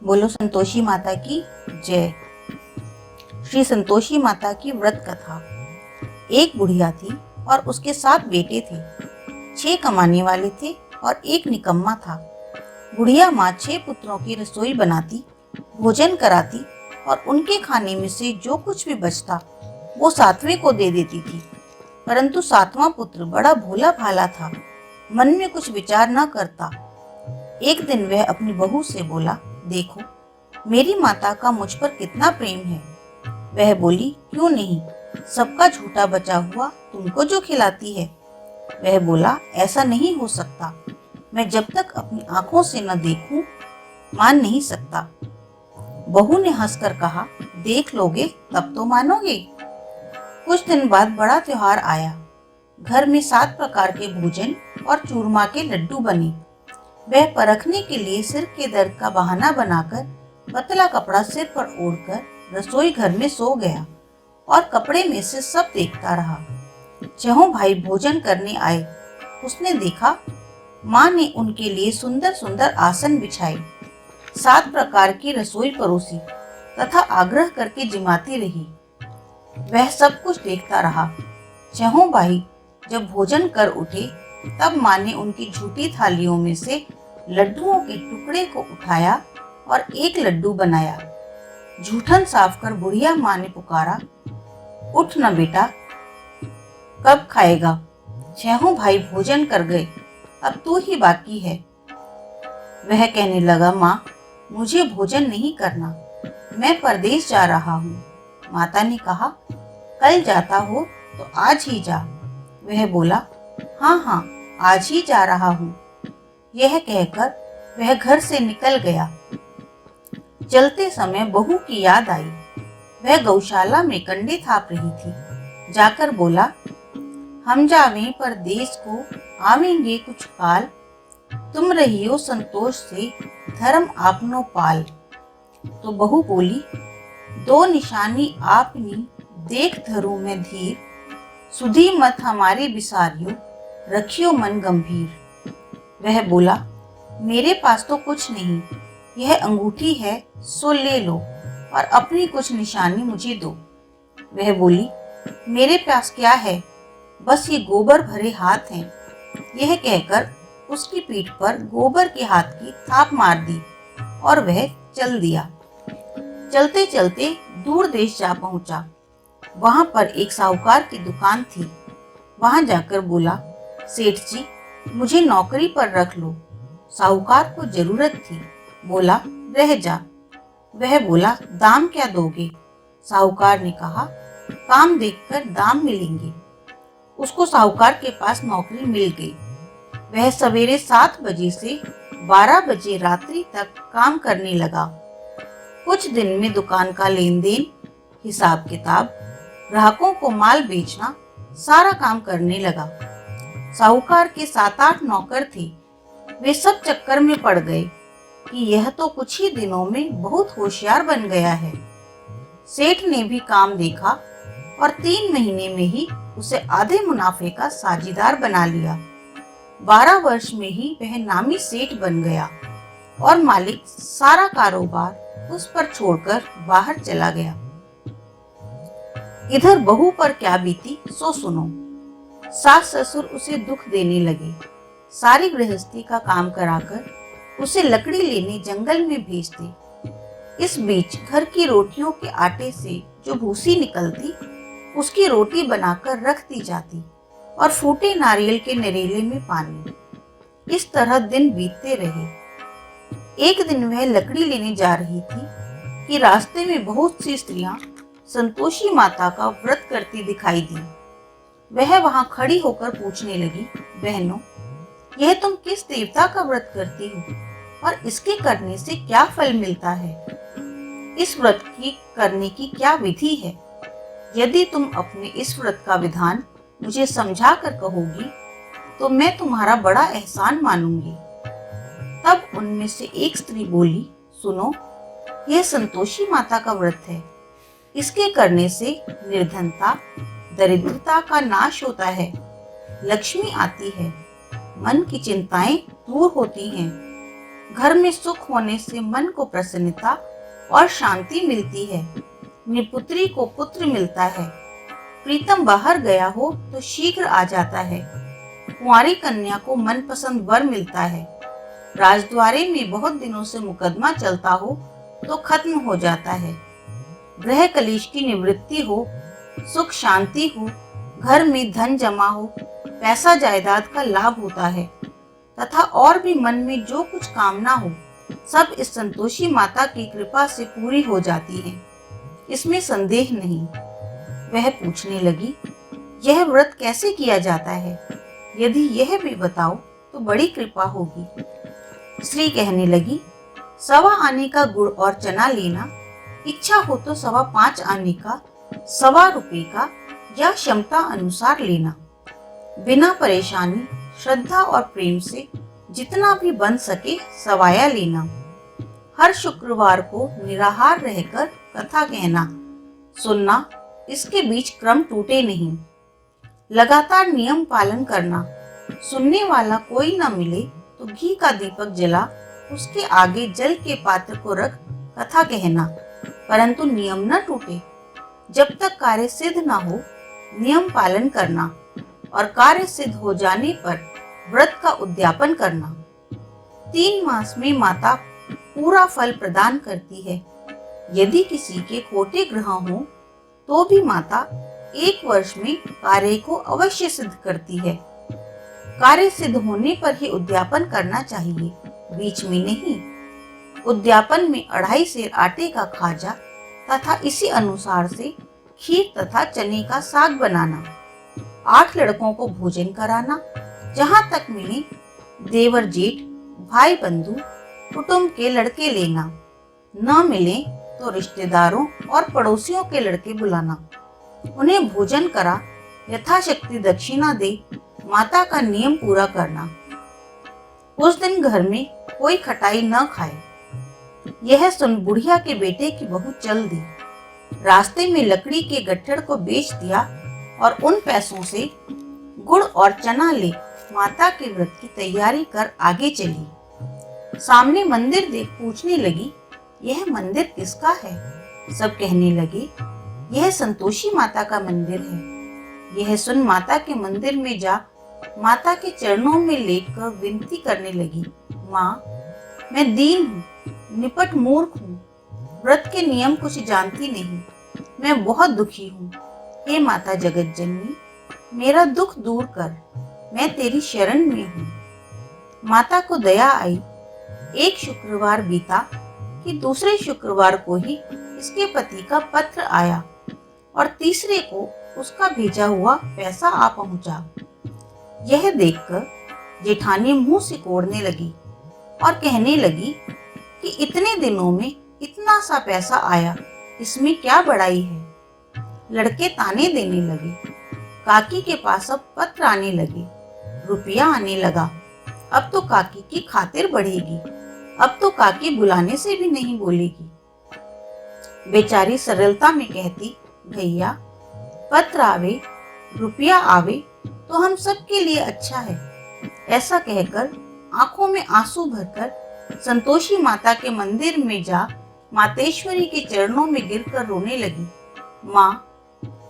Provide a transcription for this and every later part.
बोलो संतोषी माता की जय। श्री संतोषी माता की व्रत कथा। एक बुढ़िया थी और उसके 7 बेटे थे। 6 कमाने वाले थे और एक निकम्मा था। बुढ़िया माँ 6 पुत्रों की रसोई बनाती, भोजन कराती और उनके खाने में से जो कुछ भी बचता वो 7वें को दे देती थी। परंतु 7वां पुत्र बड़ा भोला भाला था, मन में कुछ विचार न करता। एक दिन वह अपनी बहू से बोला, देखो मेरी माता का मुझ पर कितना प्रेम है। वह बोली, क्यों नहीं, सबका झूठा बचा हुआ तुमको जो खिलाती है। वह बोला, ऐसा नहीं हो सकता, मैं जब तक अपनी आंखों से न देखूं मान नहीं सकता। बहू ने हंसकर कहा, देख लोगे तब तो मानोगे। कुछ दिन बाद बड़ा त्योहार आया। घर में 7 प्रकार के भोजन और चूरमा के लड्डू बने। वह परखने के लिए सिर के दर्द का बहाना बनाकर पतला कपड़ा सिर पर ओढ़कर रसोई घर में सो गया और कपड़े में से सब देखता रहा। 6 भाई भोजन करने आए। उसने देखा माँ ने उनके लिए सुंदर सुंदर आसन बिछाए, 7 प्रकार की रसोई परोसी तथा आग्रह करके जिमाती रही। वह सब कुछ देखता रहा। 6 भाई जब भोजन कर उठे तब माँ ने उनकी झूठी थालियों में से लड्डुओं के टुकड़े को उठाया और एक लड्डू बनाया। जूठन साफ कर बुढ़िया माँ ने पुकारा, उठ न बेटा, कब खाएगा। 6 भाई भोजन कर गए, अब तू ही बाकी है। वह कहने लगा, माँ मुझे भोजन नहीं करना, मैं परदेश जा रहा हूँ। माता ने कहा, कल जाता हो तो आज ही जा। वह बोला, हाँ हाँ आज ही जा रहा हूँ। यह कहकर वह घर से निकल गया। चलते समय बहू की याद आई। वह गौशाला में कंडे थाप रही थी। जाकर बोला, हम जावें परदेस को आवेंगे कुछ काल, तुम रहियो संतोष से धर्म आपनो पाल। तो बहू बोली, 2 निशानी आपनी देख धरूं मैं धीर, सुधी मत हमारे बिसारियो रखियो मन गंभीर। वह बोला, मेरे पास तो कुछ नहीं, यह अंगूठी है सो ले लो और अपनी कुछ निशानी मुझे दो। वह बोली, मेरे पास क्या है, बस ये गोबर भरे हाथ हैं। यह कहकर उसकी पीठ पर गोबर के हाथ की थाप मार दी और वह चल दिया। चलते चलते दूर देश जा पहुंचा। वहां पर एक साहूकार की दुकान थी। वहां जाकर बोला, सेठ जी मुझे नौकरी पर रख लो। साहूकार को जरूरत थी। बोला, रह जा। वह बोला, दाम क्या दोगे। साहूकार ने कहा, काम देखकर दाम मिलेंगे। उसको साहूकार के पास नौकरी मिल गई। वह सवेरे 7 बजे से 12 बजे रात्रि तक काम करने लगा। कुछ दिन में दुकान का लेन देन, हिसाब किताब, ग्राहकों को माल बेचना, सारा काम करने लगा। साहूकार के 7-8 नौकर थे। वे सब चक्कर में पड़ गए कि यह तो कुछ ही दिनों में बहुत होशियार बन गया है। सेठ ने भी काम देखा और 3 महीने में ही उसे आधे मुनाफे का साझीदार बना लिया। 12 वर्ष में ही वह नामी सेठ बन गया और मालिक सारा कारोबार उस पर छोड़कर बाहर चला गया। इधर बहू पर क्या बीती सो सुनो। सास ससुर उसे दुख देने लगे। सारी गृहस्थी का काम कराकर उसे लकड़ी लेने जंगल में भेजते। इस बीच घर की रोटियों के आटे से जो भूसी निकलती उसकी रोटी बनाकर रख दी जाती और फूटे नारियल के नरेले में पानी। इस तरह दिन बीतते रहे। एक दिन वह लकड़ी लेने जा रही थी कि रास्ते में बहुत सी स्त्रियां संतोषी माता का व्रत करती दिखाई दी। वह वहां खड़ी होकर पूछने लगी, बहनों यह तुम किस देवता का व्रत करती हो और इसके करने से क्या फल मिलता है। इस व्रत की करने की क्या विधि है। यदि तुम अपने इस व्रत का विधान मुझे समझा कर कहोगी तो मैं तुम्हारा बड़ा एहसान मानूंगी। तब उनमें से एक स्त्री बोली, सुनो, यह संतोषी माता का व्रत है। इसके करने से निर्धनता, दरिद्रता का नाश होता है, लक्ष्मी आती है, मन की चिंताएं दूर होती हैं, घर में सुख होने से मन को प्रसन्नता और शांति मिलती है। निपुत्री को पुत्र मिलता है। प्रीतम बाहर गया हो तो शीघ्र आ जाता है। कुंवारी कन्या को मनपसंद वर मिलता है। राजद्वारे में बहुत दिनों से मुकदमा चलता हो तो खत्म हो जाता है। ग्रह कलेश की निवृत्ति हो, सुख शांति हो, घर में धन जमा हो, पैसा जायदाद का लाभ होता है तथा और भी मन में जो कुछ कामना हो सब इस संतोषी माता की कृपा से पूरी हो जाती है। इसमें संदेह नहीं। वह पूछने लगी, यह व्रत कैसे किया जाता है? यदि यह भी बताओ तो बड़ी कृपा होगी। स्त्री कहने लगी, 1.25 आने का गुड़ और चना लेना, इच्छा हो तो 5.25 आने का, 1.25 रुपये का या क्षमता अनुसार लेना। बिना परेशानी, श्रद्धा और प्रेम से जितना भी बन सके सवाया लेना। हर शुक्रवार को निराहार रहकर कथा कहना, सुनना, इसके बीच क्रम टूटे नहीं। लगातार नियम पालन करना। सुनने वाला कोई न मिले तो घी का दीपक जला उसके आगे जल के पात्र को रख कथा कहना, परंतु नियम न टूटे। जब तक कार्य सिद्ध न हो नियम पालन करना और कार्य सिद्ध हो जाने पर व्रत का उद्यापन करना। 3 मास में माता पूरा फल प्रदान करती है। यदि किसी के खोटे ग्रह हों तो भी माता 1 वर्ष में कार्य को अवश्य सिद्ध करती है। कार्य सिद्ध होने पर ही उद्यापन करना चाहिए, बीच में नहीं। उद्यापन में 2.5 सेर आटे का खाजा तथा इसी अनुसार से खीर तथा चने का साग बनाना। 8 लड़कों को भोजन कराना। जहाँ तक मिले देवर जेठ, भाई बंधु, कुटुंब के लड़के लेना। न मिले तो रिश्तेदारों और पड़ोसियों के लड़के बुलाना। उन्हें भोजन करा, यथाशक्ति दक्षिणा दे, माता का नियम पूरा करना। उस दिन घर में कोई खटाई न खाए। यह सुन बुढ़िया के बेटे की बहू चल दी। रास्ते में लकड़ी के गट्ठर को बेच दिया और उन पैसों से गुड़ और चना ले माता के व्रत की तैयारी कर आगे चली। सामने मंदिर देख पूछने लगी, यह मंदिर किसका है? सब कहने लगे, यह संतोषी माता का मंदिर है। यह सुन माता के मंदिर में जा माता के चरणों में लेटकर विनती करने लगी, माँ, मैं दीन हूँ, निपट मूर्ख हूँ, व्रत के नियम कुछ जानती नहीं, मैं बहुत दुखी हूँ। हे माता जगत जननी, मेरा दुख दूर कर, मैं तेरी शरण में हूँ। माता को दया आई। एक शुक्रवार बीता कि दूसरे शुक्रवार को ही इसके पति का पत्र आया और तीसरे को उसका भेजा हुआ पैसा आ पहुंचा। यह देखकर जेठानी मुंह सिकोड़ने लगी और कहने लगी कि इतने दिनों में इतना सा पैसा आया, इसमें क्या बड़ाई है। लड़के ताने देने लगे। काकी के पास अब पत्र आने लगे, रुपया आने लगा। अब तो काकी की खातिर बढ़ेगी, अब तो काकी बुलाने से भी नहीं बोलेगी। बेचारी सरलता में कहती, भैया, पत्र आवे, रुपया आवे तो हम सब के लिए अच्छा है। ऐसा कहकर आंखों में आंसू भरकर संतोषी माता के मंदिर में जा मातेश्वरी के चरणों में गिरकर रोने लगी। माँ,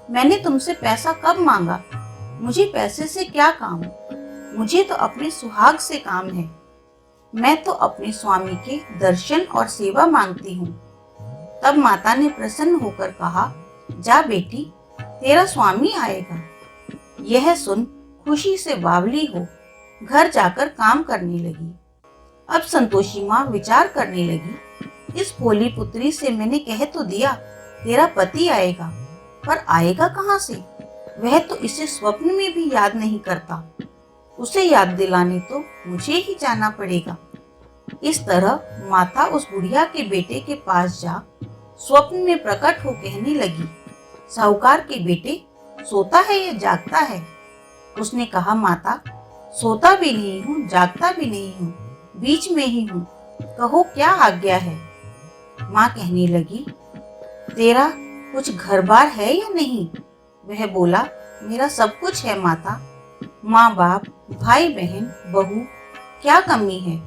मैंने तुमसे पैसा कब मांगा? मुझे पैसे से क्या काम? मुझे तो अपने सुहाग से काम है। मैं तो अपने स्वामी के दर्शन और सेवा मांगती हूँ। तब माता ने प्रसन्न होकर कहा, जा बेटी, तेरा स्वामी आएगा। यह सुन खुशी से बावली हो घर जाकर काम करने लगी। अब संतोषी माँ विचार करने लगी, इस भोली पुत्री से मैंने कह तो दिया तेरा पति आएगा, पर आएगा कहाँ से? वह तो इसे स्वप्न में भी याद नहीं करता। उसे याद दिलाने तो मुझे ही जाना पड़ेगा। इस तरह माता उस बुढ़िया के बेटे के पास जा स्वप्न में प्रकट हो कहने लगी, साहूकार के बेटे, सोता है या जागता है? उसने कहा, माता, सोता भी नहीं हूँ, जागता भी नहीं हूँ, बीच में ही हूँ, कहो क्या आज्ञा है। माँ कहने लगी, तेरा कुछ घर बार है या नहीं? वह बोला, मेरा सब कुछ है माता, माँ बाप, भाई बहन, बहू, क्या कमी है?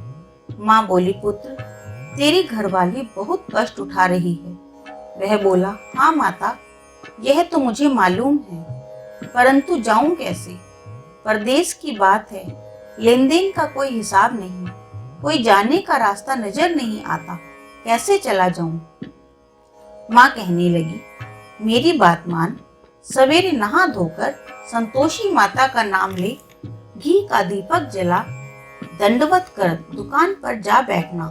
माँ बोली, पुत्र, तेरी घरवाली बहुत कष्ट उठा रही है। वह बोला, हाँ माता, यह तो मुझे मालूम है, परंतु जाऊं कैसे? परदेश की बात है, लेन देन का कोई हिसाब नहीं, कोई जाने का रास्ता नजर नहीं आता, कैसे चला जाऊं? माँ कहने लगी, मेरी बात मान, सवेरे नहा धोकर संतोषी माता का नाम ले, घी का दीपक जला, दंडवत कर दुकान पर जा बैठना।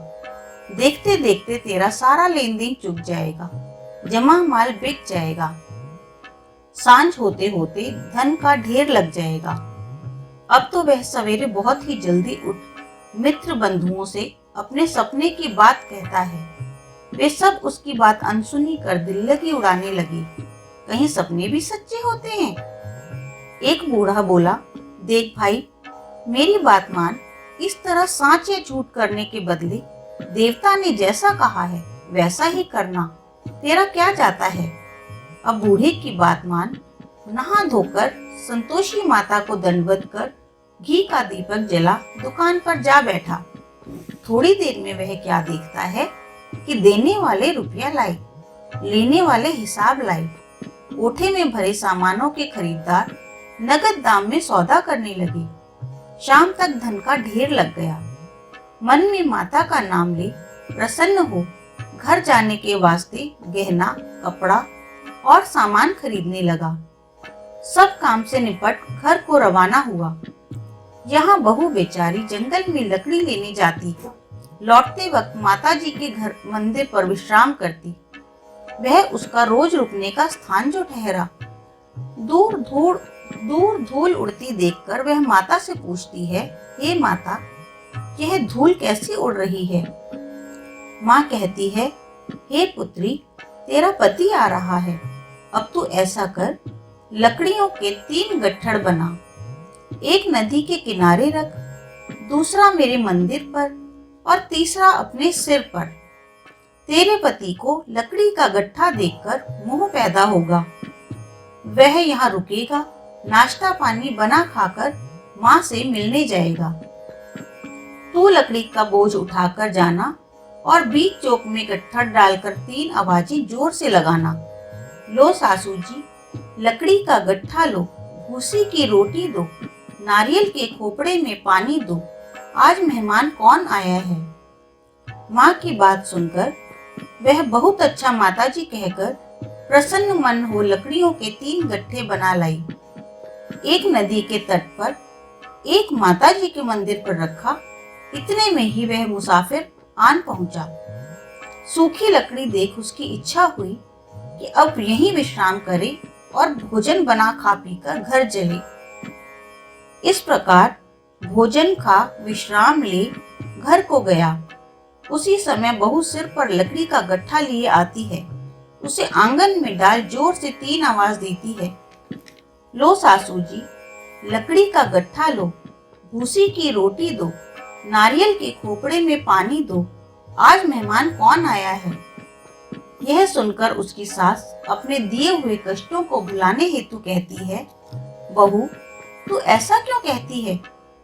देखते देखते तेरा सारा लेन देन चुक जाएगा, जमा माल बिक जाएगा, सांझ होते होते धन का ढेर लग जाएगा। अब तो वह सवेरे बहुत ही जल्दी उठ मित्र बंधुओं से अपने सपने की बात कहता है। वे सब उसकी बात अनसुनी कर दिल्लगी उड़ाने लगे। कहीं सपने भी सच्चे होते हैं? एक बूढ़ा बोला, देख भाई, मेरी बात मान, इस तरह सांच या झूठ करने के बदले देवता ने जैसा कहा है वैसा ही करना, तेरा क्या जाता है? अब बूढ़े की बात मान, नहा धोकर संतोषी माता को दंडवत कर घी का दीपक जला दुकान पर जा बैठा। थोड़ी देर में वह क्या देखता है कि देने वाले रुपया लाए, लेने वाले हिसाब लाए। कोठे में भरे सामानों के खरीदार नगद दाम में सौदा करने लगे। शाम तक धन का ढेर लग गया। मन में माता का नाम ले प्रसन्न हो घर जाने के वास्ते गहना, कपड़ा और सामान खरीदने लगा। सब काम से निपट घर को रवाना हुआ। यहाँ बहू बेचारी जंगल में लकड़ी लेने जाती, लौटते वक्त माताजी के घर मंदिर पर विश्राम करती। वह उसका रोज रुकने का स्थान जो ठहरा। दूर धूल उड़ती देखकर वह माता से पूछती है, हे माता, यह धूल कैसी उड़ रही है? माँ कहती है, हे पुत्री, तेरा पति आ रहा है। अब तू ऐसा कर, लकड़ियों के 3 गट्ठड़ बना, एक नदी के किनारे रख, दूसरा मेरे मंदिर पर और तीसरा अपने सिर पर। तेरे पति को लकड़ी का गट्ठा देखकर मोह पैदा होगा। वह यहाँ रुकेगा, नाश्ता पानी बना खाकर माँ से मिलने जाएगा। तू लकड़ी का बोझ उठाकर जाना और बीच चौक में गट्ठा डालकर 3 आवाजें जोर से लगाना। लो सासू जी, लकड़ी का गट्ठा लो, भूसी की रोटी दो, नारियल के खोपड़े में पानी दो, आज मेहमान कौन आया है? माँ की बात सुनकर वह बहुत अच्छा माताजी कहकर प्रसन्न मन हो लकड़ियों के 3 गट्ठे बना लाई। एक नदी के तट पर, एक माताजी के मंदिर पर रखा। इतने में ही वह मुसाफिर आन पहुंचा। सूखी लकड़ी देख उसकी इच्छा हुई कि अब यहीं विश्राम करे और भोजन बना खा पीकर घर चले। इस प्रकार भोजन खा विश्राम ले घर को गया। उसी समय बहू सिर पर लकड़ी का गट्ठा लिए आती है। उसे आंगन में डाल जोर से 3 आवाज देती है, लो सासू जी, लकड़ी का गट्ठा लो, भूसी की रोटी दो, नारियल के खोपड़े में पानी दो, आज मेहमान कौन आया है? यह सुनकर उसकी सास अपने दिए हुए कष्टों को भुलाने हेतु कहती है, बहू, तू ऐसा क्यों कहती है?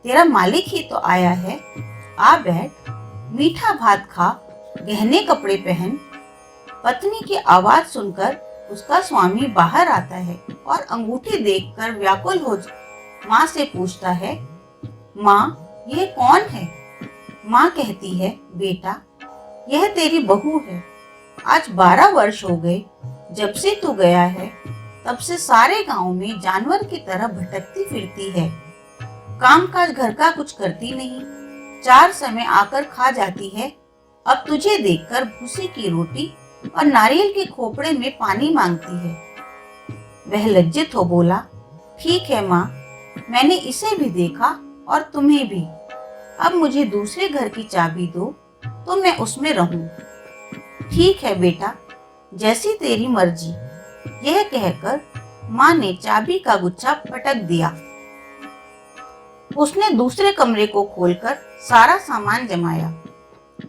तेरा मालिक ही तो आया है। आ बैठ, मीठा भात खा, गहने कपड़े पहन। पत्नी की आवाज सुनकर उसका स्वामी बाहर आता है और अंगूठी देखकर व्याकुल हो माँ से पूछता है, माँ, यह कौन है? माँ कहती है, बेटा, यह तेरी बहू है। आज 12 वर्ष हो गए जब से तू गया है, तब से सारे गांव में जानवर की तरह भटकती फिरती है। कामकाज घर का कुछ करती नहीं, 4 समय आकर खा जाती है। अब तुझे देखकर भूसी की रोटी और नारियल के खोपड़े में पानी मांगती है। वह लज्जित हो बोला, ठीक है माँ, मैंने इसे भी देखा और तुम्हें भी। अब मुझे दूसरे घर की चाबी दो तो मैं उसमें रहूं। ठीक है बेटा, जैसी तेरी मर्जी। यह कहकर माँ ने चाबी का गुच्छा पटक दिया। उसने दूसरे कमरे को खोलकर सारा सामान जमाया।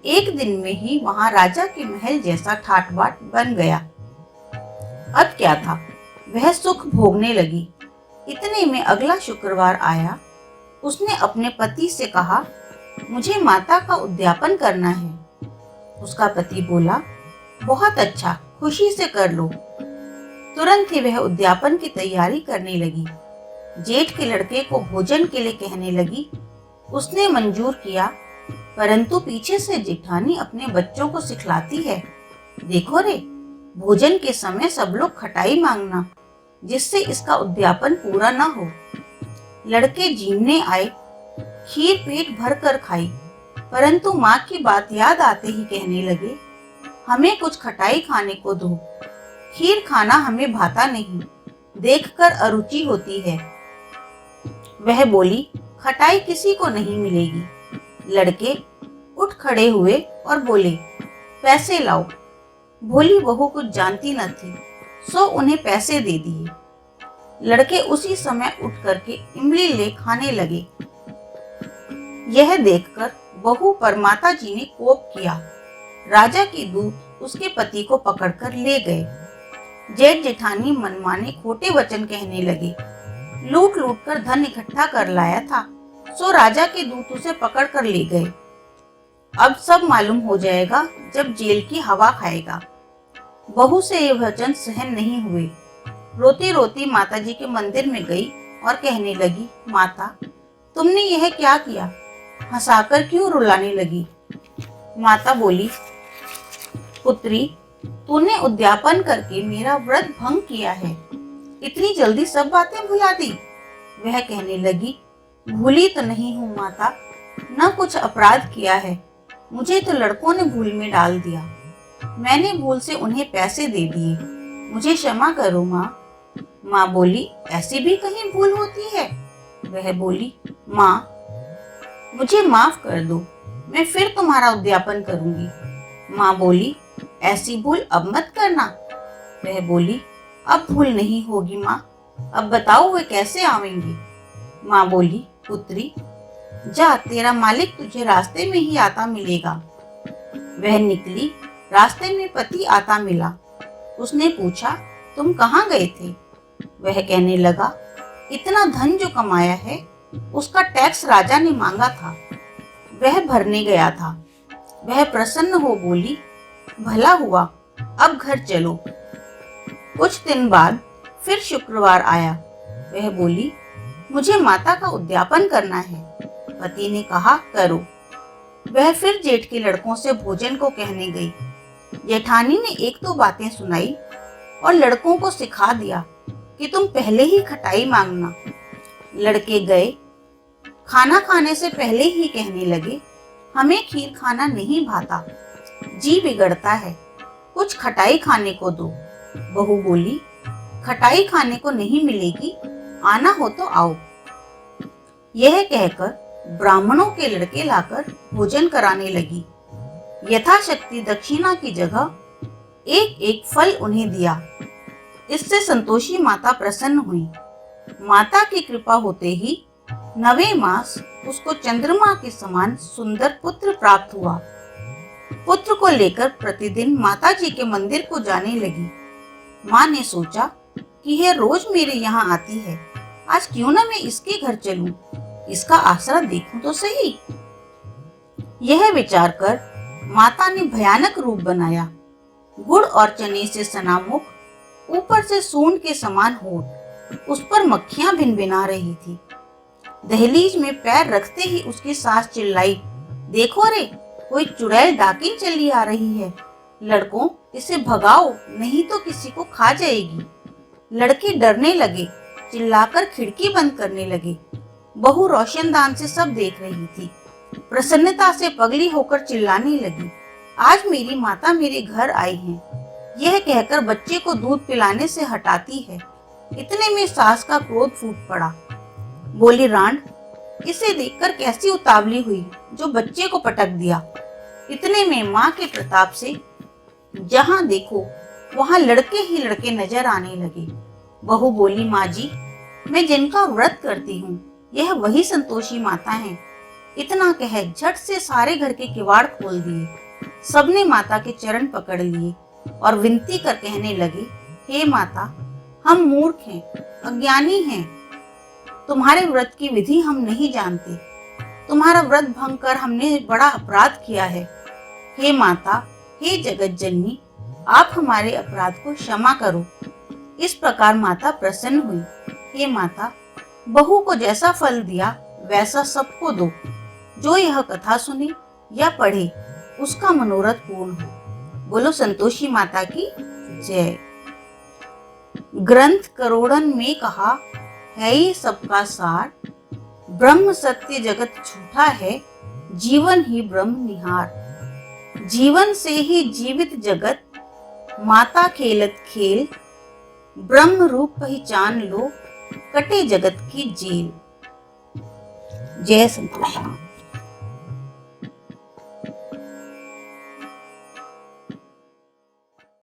एक दिन में ही वहां राजा के महल जैसा ठाट बाट बन गया। अब क्या था, वह सुख भोगने लगी। इतने में अगला शुक्रवार आया। उसने अपने पति से कहा, मुझे माता का उद्यापन करना है। उसका पति बोला, बहुत अच्छा, खुशी से कर लो। तुरंत ही वह उद्यापन की तैयारी करने लगी। जेठ के लड़के को भोजन के लिए कहने लगी। उसने मंजूर किया, परंतु पीछे से जेठानी अपने बच्चों को सिखलाती है, देखो रे, भोजन के समय सब लोग खटाई मांगना, जिससे इसका उद्यापन पूरा न हो। लड़के जीमने आए, खीर पेट भर कर खाई, परंतु माँ की बात याद आते ही कहने लगे, हमें कुछ खटाई खाने को दो, खीर खाना हमें भाता नहीं, देखकर अरुचि होती है। वह बोली, खटाई किसी को नहीं मिलेगी। लड़के उठ खड़े हुए और बोले, पैसे लाओ। भोली बहू कुछ जानती न थी, सो उन्हें पैसे दे दिए। लड़के उसी समय उठ करके इमली ले खाने लगे। यह देखकर बहू पर माता जी ने कोप किया। राजा के दूत उसके पति को पकड़कर ले गए। जेठ जेठानी मनमाने खोटे वचन कहने लगे। लूट लूट कर धन इकट्ठा कर लाया था, सो राजा के दूत उसे पकड़ कर ले गए। अब सब मालूम हो जाएगा जब जेल की हवा खाएगा। बहू से ये वचन सहन नहीं हुए। रोती रोती माता जी के मंदिर में गई और कहने लगी, माता, तुमने यह क्या किया? हंसाकर क्यों रुलाने लगी? माता बोली, पुत्री, तूने उद्यापन करके मेरा व्रत भंग किया है, इतनी जल्दी सब बातें भुला दी। वह कहने लगी, भूली तो नहीं हूँ माता, न कुछ अपराध किया है, मुझे तो लड़कों ने भूल में डाल दिया। मैंने भूल से उन्हें पैसे दे दिए, मुझे क्षमा करो माँ। माँ बोली, ऐसी भी कहीं भूल होती है? वह बोली, माँ, मुझे माफ कर दो, मैं फिर तुम्हारा उद्यापन करूंगी। माँ बोली, ऐसी भूल अब मत करना। वह बोली, अब भूल नहीं होगी माँ, अब बताओ वे कैसे आवेंगे? माँ बोली, पुत्री, जा, तेरा मालिक तुझे रास्ते में ही आता मिलेगा। वह निकली, रास्ते में पति आता मिला। उसने पूछा, तुम कहाँ गए थे? वह कहने लगा, इतना धन जो कमाया है उसका टैक्स राजा ने मांगा था, वह भरने गया था। वह प्रसन्न हो बोली, भला हुआ, अब घर चलो। कुछ दिन बाद फिर शुक्रवार आया। वह बोली, मुझे माता का उद्यापन करना है। पति ने कहा, करो। वह फिर जेठ के लड़कों से भोजन को कहने गई। जेठानी ने एक दो बातें सुनाई और लड़कों को सिखा दिया कि तुम पहले ही खटाई मांगना। लड़के गए, खाना खाने से पहले ही कहने लगे, हमें खीर खाना नहीं भाता, जी बिगड़ता है, कुछ खटाई खाने को दो। बहू बोली, खटाई खाने को नहीं मिलेगी, आना हो तो आओ। यह कहकर ब्राह्मणों के लड़के लाकर भोजन कराने लगी। यथाशक्ति दक्षिणा की जगह एक एक फल उन्हें दिया। इससे संतोषी माता प्रसन्न हुई। माता की कृपा होते ही 9वें मास उसको चंद्रमा के समान सुंदर पुत्र प्राप्त हुआ। पुत्र को लेकर प्रतिदिन माता जी के मंदिर को जाने लगी। माँ ने सोचा कि यह रोज मेरे यहाँ आती है, आज क्यों न मैं इसके घर चलूं, इसका आसरा देखूं तो सही। यह विचार कर माता ने भयानक रूप बनाया। गुड़ और चने से सना मुख, ऊपर से सूंड के समान होठ, उस पर मक्खियां भिनभिना रही थी। दहलीज में पैर रखते ही उसकी सास चिल्लाई, देखो रे, कोई चुड़ैल डाकिन चली आ रही है, लड़कों इसे भगाओ नहीं तो किसी को खा जाएगी। लड़के डरने लगे, चिल्लाकर खिड़की बंद करने लगे। बहू रोशनदान से सब देख रही थी। प्रसन्नता से पगली होकर चिल्लाने लगी, आज मेरी माता मेरे घर आई है। यह कहकर बच्चे को दूध पिलाने से हटाती है। इतने में सास का क्रोध फूट पड़ा। बोली, रांड, इसे देखकर कैसी उतावली हुई जो बच्चे को पटक दिया। इतने में माँ के प्रताप से जहां देखो वहां लड़के ही लड़के नजर आने लगे। बहू बोली, माँ जी, मैं जिनका व्रत करती हूँ यह वही संतोषी माता है। इतना कह झट से सारे घर के किवाड़ खोल दिए। सबने माता के चरण पकड़ लिए और विनती कर कहने लगे, हे माता, हम मूर्ख हैं, अज्ञानी हैं, तुम्हारे व्रत की विधि हम नहीं जानते। तुम्हारा व्रत भंग कर हमने बड़ा अपराध किया है। हे माता, हे जगत जननी, आप हमारे अपराध को क्षमा करो। इस प्रकार माता प्रसन्न हुई। हे माता, बहू को जैसा फल दिया वैसा सबको दो। जो यह कथा सुने या पढ़े उसका मनोरथ पूर्ण हो। बोलो संतोषी माता की जय। ग्रंथ करोड़न में कहा है ये सबका सार, ब्रह्म सत्य जगत झूठा है, जीवन ही ब्रह्म निहार। जीवन से ही जीवित जगत, माता खेलत खेल, ब्रह्म रूप पहचान लो, कटे जगत की जेल। जय संतोषी।